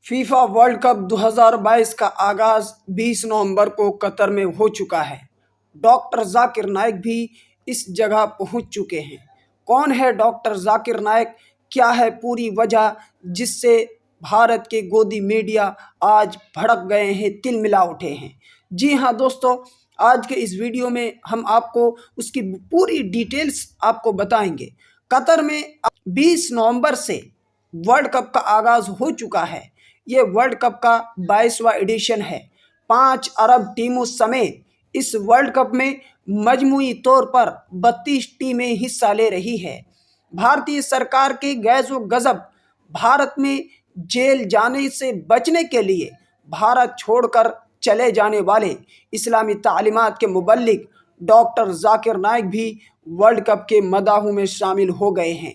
FIFA world cup 2022 का आगाज़ 20 नवंबर को कतर में हो चुका है। डॉक्टर जाकिर नाइक भी इस जगह पहुंच चुके हैं। कौन है डॉक्टर जाकिर नाइक? क्या है पूरी वजह जिससे भारत के गोदी मीडिया आज भड़क गए हैं, तिल मिला उठे हैं? जी हाँ दोस्तों, आज के इस वीडियो में हम आपको उसकी पूरी डिटेल्स आपको बताएंगे। कतर में 20 नवंबर से वर्ल्ड कप का आगाज़ हो चुका है। ये वर्ल्ड कप का 22वां एडिशन है। 5 अरब टीमों समेत इस वर्ल्ड कप में मजमूई तौर पर 32 टीमें हिस्सा ले रही है। भारतीय सरकार के गैज़ो गज़ब भारत में जेल जाने से बचने के लिए भारत छोड़कर चले जाने वाले इस्लामी तालीमात के मुबल्लिग डॉक्टर जाकिर नाइक भी वर्ल्ड कप के मदाहों में शामिल हो गए हैं।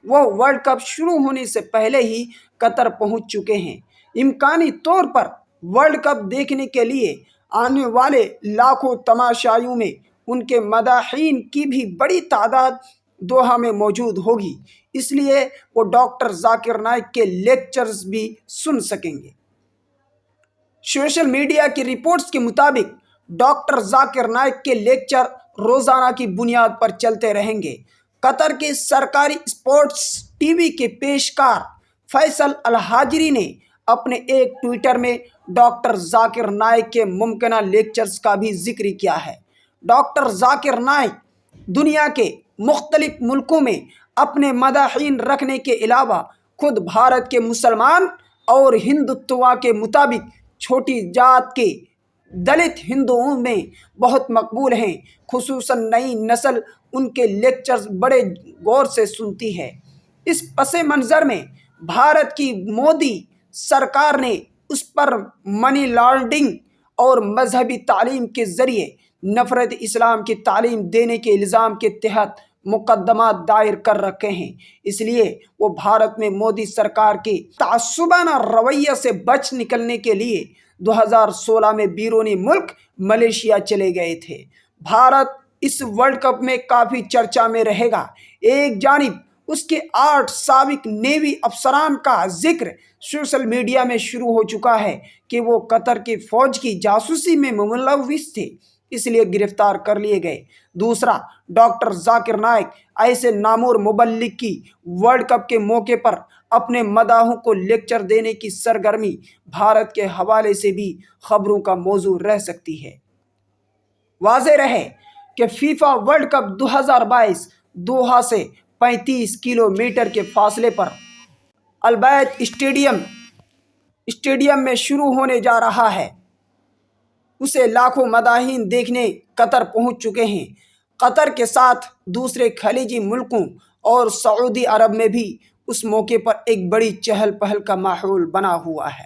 वो वर्ल्ड कप शुरू होने से पहले ही कतर पहुंच चुके हैं। इम्कानी तौर पर वर्ल्ड कप देखने के लिए आने वाले लाखों तमाशाइयों में उनके मदाहीन की भी बड़ी तादाद दोहा में मौजूद होगी, इसलिए वो डॉक्टर जाकिर नाइक के लेक्चर्स भी सुन सकेंगे। सोशल मीडिया की रिपोर्ट्स के मुताबिक डॉक्टर जाकिर नाइक के लेक्चर रोज़ाना की बुनियाद पर चलते रहेंगे। कतर के सरकारी स्पोर्ट्स टीवी के पेशकार फैसल अल हाजरी ने अपने एक ट्विटर में डॉक्टर जाकिर नाइक के मुमकिन लेक्चर्स का भी जिक्र किया है। डॉक्टर जाकिर नाइक दुनिया के मुख्तलिफ मुल्कों में अपने मदाहीन रखने के अलावा खुद भारत के मुसलमान और हिंदुत्व के मुताबिक छोटी जात के दलित हिंदुओं में बहुत मकबूल हैं। खुसूसन नई नस्ल उनके लेक्चर्स बड़े गौर से सुनती है। इस पसे मंज़र में भारत की मोदी सरकार ने उस पर मनी लॉन्ड्रिंग और मजहबी तालीम के ज़रिए नफ़रत इस्लाम की तालीम देने के इल्ज़ाम के तहत मुकदमा दायर कर रखे हैं। इसलिए वो भारत में मोदी सरकार के तासुबाना रवैया से बच निकलने के लिए 2016 में बैरूनी मुल्क मलेशिया चले गए थे। भारत इस वर्ल्ड कप में काफ़ी चर्चा में रहेगा। एक जानिब उसके 8 साबिक नेवी अफसरान का जिक्र सोशल मीडिया में शुरू हो चुका है कि वो कतर की फ़ौज की जासूसी में मुलव्विस थे, इसलिए गिरफ्तार कर लिए गए। दूसरा, डॉक्टर जाकिर नाइक ऐसे नामूर मुबल्लिग की वर्ल्ड कप के मौके पर अपने मदाहों को लेक्चर देने की सरगर्मी भारत के हवाले से भी खबरों का मौजू रह सकती है। वाज़ेह रहे कि फीफा वर्ल्ड कप 2022 दोहा से 35 किलोमीटर के फासले पर अलबैत स्टेडियम में शुरू होने जा रहा है। उसे लाखों मदाहीन देखने कतर पहुंच चुके हैं। कतर के साथ दूसरे खलीजी मुल्कों और सऊदी अरब में भी उस मौके पर एक बड़ी चहल पहल का माहौल बना हुआ है।